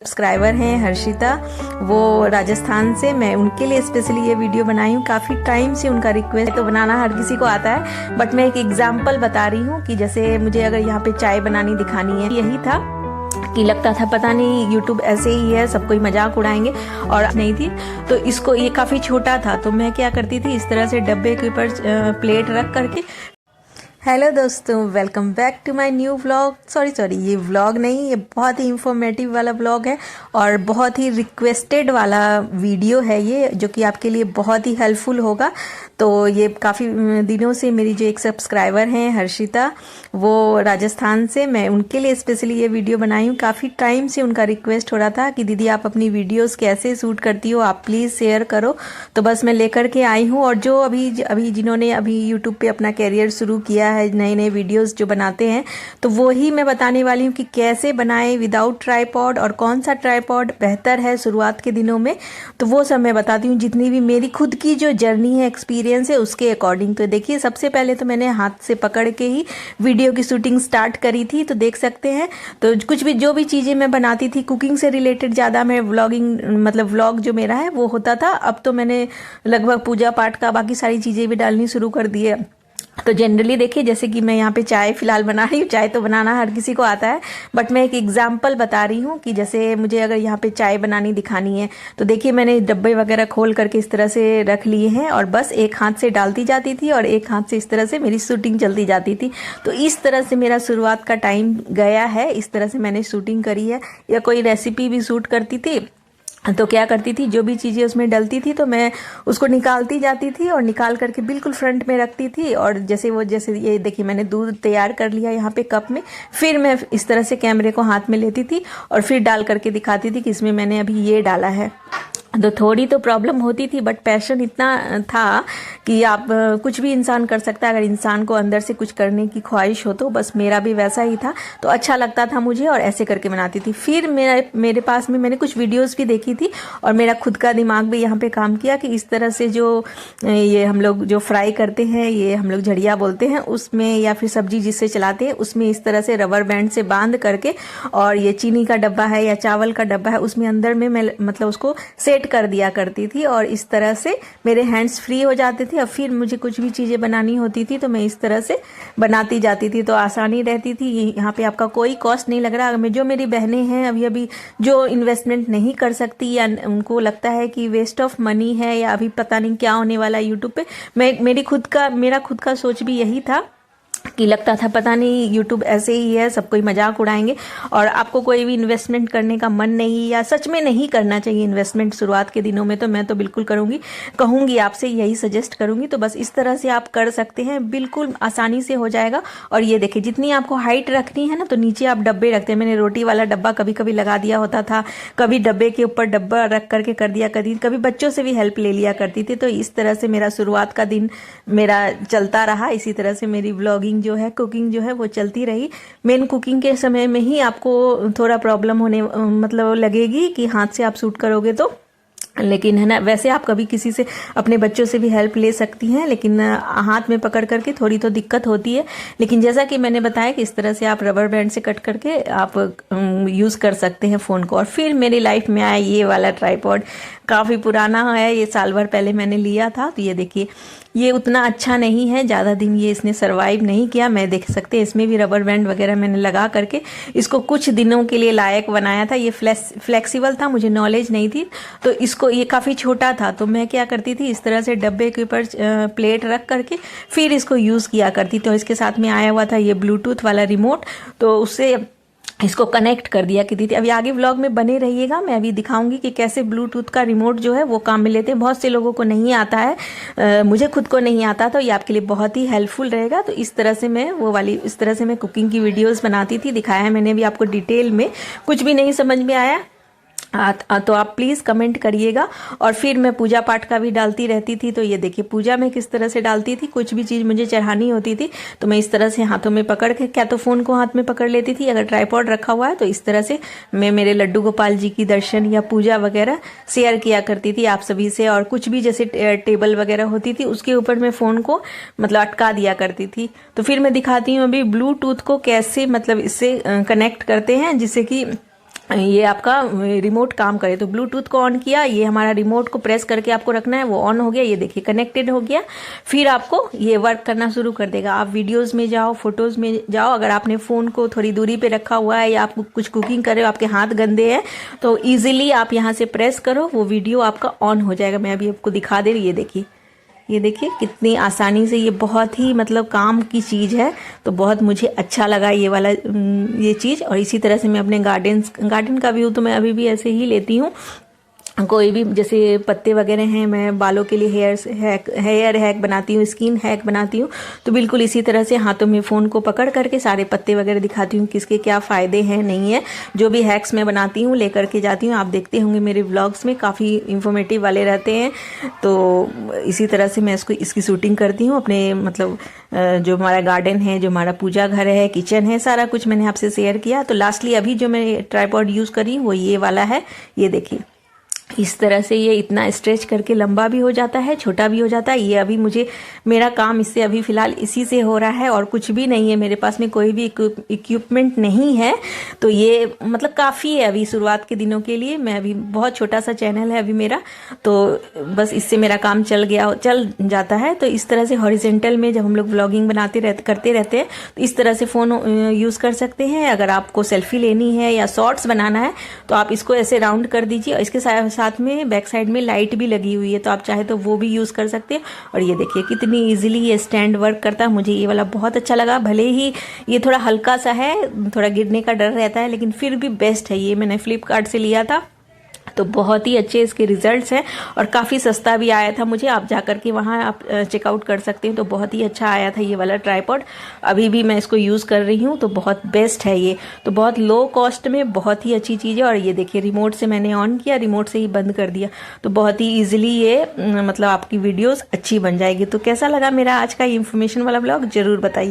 Subscriber हैं हर्षिता, वो राजस्थान से। मैं उनके लिए स्पेशली ये वीडियो बनाई हूँ। काफ़ी टाइम से उनका रिक्वेस्ट, तो बनाना हर किसी को आता है, बट मैं एक एग्जांपल बता रही हूँ कि जैसे मुझे अगर यहाँ पे चाय बनानी दिखानी है, यही था कि लगता था पता नहीं यूट्यूब ऐसे ही है, सब कोई मजाक उड़ाएंगे, और नहीं थी। तो इसको, ये काफ़ी छोटा था, तो मैं क्या करती थी, इस तरह से डब्बे के ऊपर प्लेट रख करके। हेलो दोस्तों, welcome back to my new vlog. Sorry, ये व्लॉग नहीं, ये बहुत ही इंफॉर्मेटिव वाला व्लॉग है और बहुत ही रिक्वेस्टेड वाला वीडियो है ये, जो कि आपके लिए बहुत ही हेल्पफुल होगा। तो ये काफ़ी दिनों से मेरी जो एक सब्सक्राइबर हैं हर्षिता, वो राजस्थान से, मैं उनके लिए स्पेशली ये वीडियो बनाई हूँ। काफ़ी टाइम से उनका रिक्वेस्ट हो रहा था कि दीदी आप अपनी वीडियोस कैसे शूट करती हो, आप प्लीज़ शेयर करो। तो बस मैं लेकर के आई हूँ। और जो अभी जिन्होंने अभी यूट्यूब पे अपना कैरियर शुरू किया है, नए नए वीडियोस जो बनाते हैं, तो वो ही मैं बताने वाली हूँ कि कैसे बनाएं विदाउट ट्राइपॉड, और कौन सा ट्राइपॉड बेहतर है शुरुआत के दिनों में। तो वो सब मैं बताती हूँ, जितनी भी मेरी खुद की जो जर्नी है, एक्सपीरियंस है, उसके अकॉर्डिंग। तो देखिए, सबसे पहले तो मैंने हाथ से पकड़ के ही वीडियो की शूटिंग स्टार्ट करी थी, तो देख सकते हैं। तो कुछ भी, जो भी चीज़ें मैं बनाती थी कुकिंग से रिलेटेड, ज़्यादा मैं व्लॉगिंग, मतलब व्लॉग जो मेरा है वो होता था। अब तो मैंने लगभग पूजा पाठ का बाकी सारी चीज़ें भी डालनी शुरू कर दी है। तो जनरली देखिए, जैसे कि मैं यहाँ पे चाय फिलहाल बना रही हूँ। चाय तो बनाना हर किसी को आता है, बट मैं एक एग्जांपल बता रही हूँ कि जैसे मुझे अगर यहाँ पे चाय बनानी दिखानी है, तो देखिए मैंने डब्बे वगैरह खोल करके इस तरह से रख लिए हैं, और बस एक हाथ से डालती जाती थी और एक हाथ से इस तरह से मेरी शूटिंग चलती जाती थी। तो इस तरह से मेरा शुरुआत का टाइम गया है, इस तरह से मैंने शूटिंग करी है। या कोई रेसिपी भी शूट करती थी, तो क्या करती थी, जो भी चीज़ें उसमें डलती थी तो मैं उसको निकालती जाती थी और निकाल करके बिल्कुल फ्रंट में रखती थी। और जैसे ये देखिए, मैंने दूध तैयार कर लिया यहाँ पे कप में, फिर मैं इस तरह से कैमरे को हाथ में लेती थी और फिर डाल करके दिखाती थी कि इसमें मैंने अभी ये डाला है। तो थोड़ी तो प्रॉब्लम होती थी, बट पैशन इतना था कि आप कुछ भी इंसान कर सकता है, अगर इंसान को अंदर से कुछ करने की ख्वाहिश हो तो। बस मेरा भी वैसा ही था, तो अच्छा लगता था मुझे, और ऐसे करके बनाती थी। फिर मेरे पास में मैंने कुछ वीडियोस भी देखी थी, और मेरा खुद का दिमाग भी यहाँ पे काम किया कि इस तरह से जो ये हम लोग जो फ्राई करते हैं, ये हम लोग झड़िया बोलते हैं उसमें, या फिर सब्जी जिससे चलाते हैं उसमें, इस तरह से रबर बैंड से बांध करके, और ये चीनी का डब्बा है या चावल का डब्बा है, उसमें अंदर में मैं मतलब उसको सेट कर दिया करती थी, और इस तरह से मेरे हैंड्स फ्री हो जाते थे। और फिर मुझे कुछ भी चीज़ें बनानी होती थी तो मैं इस तरह से बनाती जाती थी, तो आसानी रहती थी। यहाँ पे आपका कोई कॉस्ट नहीं लग रहा। जो मेरी बहनें हैं अभी जो इन्वेस्टमेंट नहीं कर सकती, या उनको लगता है कि वेस्ट ऑफ मनी है, या अभी पता नहीं क्या होने वाला है यूट्यूब पे, मेरा खुद का सोच भी यही था कि लगता था पता नहीं यूट्यूब ऐसे ही है, सब कोई मजाक उड़ाएंगे, और आपको कोई भी इन्वेस्टमेंट करने का मन नहीं, या सच में नहीं करना चाहिए इन्वेस्टमेंट शुरुआत के दिनों में। तो मैं तो बिल्कुल कहूँगी आपसे, यही सजेस्ट करूँगी। तो बस इस तरह से आप कर सकते हैं, बिल्कुल आसानी से हो जाएगा। और ये देखिए, जितनी आपको हाइट रखनी है ना, तो नीचे आप डब्बे रखते हैं। मैंने रोटी वाला डब्बा कभी कभी लगा दिया होता था, कभी डब्बे के ऊपर डब्बा रख करके कर दिया, कभी बच्चों से भी हेल्प ले लिया करती थी। तो इस तरह से मेरा शुरुआत का दिन मेरा चलता रहा। इसी तरह से मेरी व्लॉगिंग जो है, कुकिंग जो है, वो चलती रही। मेन कुकिंग के समय में ही आपको थोड़ा प्रॉब्लम होने मतलब लगेगी कि हाथ से आप शूट करोगे तो, लेकिन है ना, वैसे आप कभी किसी से, अपने बच्चों से भी हेल्प ले सकती हैं, लेकिन हाथ में पकड़ करके थोड़ी तो दिक्कत होती है। लेकिन जैसा कि मैंने बताया कि इस तरह से आप रबर बैंड से कट करके आप यूज़ कर सकते हैं फ़ोन को। और फिर मेरी लाइफ में आया ये वाला ट्राइपॉड। काफ़ी पुराना है, ये साल भर पहले मैंने लिया था। तो ये देखिए, ये उतना अच्छा नहीं है, ज़्यादा दिन ये इसने सरवाइव नहीं किया। मैं देख सकते हैं, इसमें भी रबर बैंड वगैरह मैंने लगा करके इसको कुछ दिनों के लिए लायक बनाया था। ये फ्लेक्सिबल था, मुझे नॉलेज नहीं थी, तो इसको, ये काफ़ी छोटा था, तो मैं क्या करती थी, इस तरह से डब्बे के ऊपर प्लेट रख करके फिर इसको यूज़ किया करती। तो इसके साथ में आया हुआ था ये ब्लूटूथ वाला रिमोट, तो उससे इसको कनेक्ट कर दिया करती थी। अभी आगे व्लॉग में बने रहिएगा, मैं अभी दिखाऊंगी कि कैसे ब्लूटूथ का रिमोट जो है वो काम में लेते हैं। बहुत से लोगों को नहीं आता है, मुझे खुद को नहीं आता, तो ये आपके लिए बहुत ही हेल्पफुल रहेगा। तो इस तरह से मैं इस तरह से मैं कुकिंग की वीडियोस बनाती थी, दिखाया है मैंने भी आपको डिटेल में। कुछ भी नहीं समझ में आया तो आप प्लीज़ कमेंट करिएगा। और फिर मैं पूजा पाठ का भी डालती रहती थी। तो ये देखिए, पूजा में किस तरह से डालती थी, कुछ भी चीज़ मुझे चढ़ानी होती थी तो मैं इस तरह से हाथों में पकड़ के, क्या तो फ़ोन को हाथ में पकड़ लेती थी, अगर ट्राइपॉड रखा हुआ है तो इस तरह से मैं मेरे लड्डू गोपाल जी की दर्शन या पूजा वगैरह शेयर किया करती थी आप सभी से। और कुछ भी जैसे टेबल वगैरह होती थी उसके ऊपर मैं फ़ोन को मतलब अटका दिया करती थी। तो फिर मैं दिखाती हूँ अभी ब्लूटूथ को कैसे मतलब इससे कनेक्ट करते हैं, जिससे कि ये आपका रिमोट काम करे। तो ब्लूटूथ को ऑन किया, ये हमारा रिमोट को प्रेस करके आपको रखना है, वो ऑन हो गया, ये देखिए कनेक्टेड हो गया। फिर आपको ये वर्क करना शुरू कर देगा। आप वीडियोस में जाओ, फोटोज में जाओ, अगर आपने फ़ोन को थोड़ी दूरी पे रखा हुआ है या आप कुछ कुकिंग कर रहे हो, आपके हाथ गंदे हैं, तो ईजिली आप यहाँ से प्रेस करो, वो वीडियो आपका ऑन हो जाएगा। मैं अभी आपको दिखा दे रही, ये देखिए कितनी आसानी से, ये बहुत ही मतलब काम की चीज़ है। तो बहुत मुझे अच्छा लगा ये वाला ये चीज़। और इसी तरह से मैं अपने गार्डन का व्यू तो मैं अभी भी ऐसे ही लेती हूँ। कोई भी जैसे पत्ते वगैरह हैं, मैं बालों के लिए हेयर हैक बनाती हूँ, स्किन हैक बनाती हूँ, तो बिल्कुल इसी तरह से हाथों में फ़ोन को पकड़ करके सारे पत्ते वगैरह दिखाती हूँ, किसके क्या फ़ायदे हैं नहीं है। जो भी हैक्स मैं बनाती हूँ लेकर के जाती हूँ। आप देखते होंगे मेरे व्लॉग्स में काफ़ी इंफॉर्मेटिव वाले रहते हैं। तो इसी तरह से मैं इसकी शूटिंग करती हूँ अपने मतलब जो हमारा गार्डन है, जो हमारा पूजा घर है, किचन है, सारा कुछ मैंने आपसे शेयर किया। तो लास्टली अभी जो मैं ट्राइपॉड यूज़ करी वो ये वाला है। ये देखिए इस तरह से ये इतना स्ट्रेच करके लंबा भी हो जाता है, छोटा भी हो जाता है। ये अभी मेरा काम इससे अभी फ़िलहाल इसी से हो रहा है और कुछ भी नहीं है, मेरे पास में कोई भी इक्विपमेंट नहीं है। तो ये मतलब काफ़ी है अभी शुरुआत के दिनों के लिए। मैं अभी बहुत छोटा सा चैनल है अभी मेरा, तो बस इससे मेरा काम चल जाता है। तो इस तरह से हॉरिजेंटल में जब हम लोग व्लॉगिंग करते रहते हैं तो इस तरह से फ़ोन यूज़ कर सकते हैं। अगर आपको सेल्फी लेनी है या शॉर्ट्स बनाना है तो आप इसको ऐसे राउंड कर दीजिए। और इसके साथ में बैक साइड में लाइट भी लगी हुई है, तो आप चाहे तो वो भी यूज़ कर सकते हैं। और ये देखिए कितनी इजीली ये स्टैंड वर्क करता है। मुझे ये वाला बहुत अच्छा लगा। भले ही ये थोड़ा हल्का सा है, थोड़ा गिरने का डर रहता है, लेकिन फिर भी बेस्ट है। ये मैंने फ्लिपकार्ट से लिया था, तो बहुत ही अच्छे इसके रिजल्ट्स हैं और काफ़ी सस्ता भी आया था मुझे। आप जाकर के वहाँ आप चेकआउट कर सकते हैं। तो बहुत ही अच्छा आया था ये वाला ट्राइपॉड। अभी भी मैं इसको यूज़ कर रही हूँ, तो बहुत बेस्ट है ये। तो बहुत लो कॉस्ट में बहुत ही अच्छी चीज़ है। और ये देखिए रिमोट से मैंने ऑन किया, रिमोट से ही बंद कर दिया, तो बहुत ही ईजिली ये मतलब आपकी वीडियोज़ अच्छी बन जाएगी। तो कैसा लगा मेरा आज का ये इन्फॉर्मेशन वाला ब्लॉग, ज़रूर बताइए।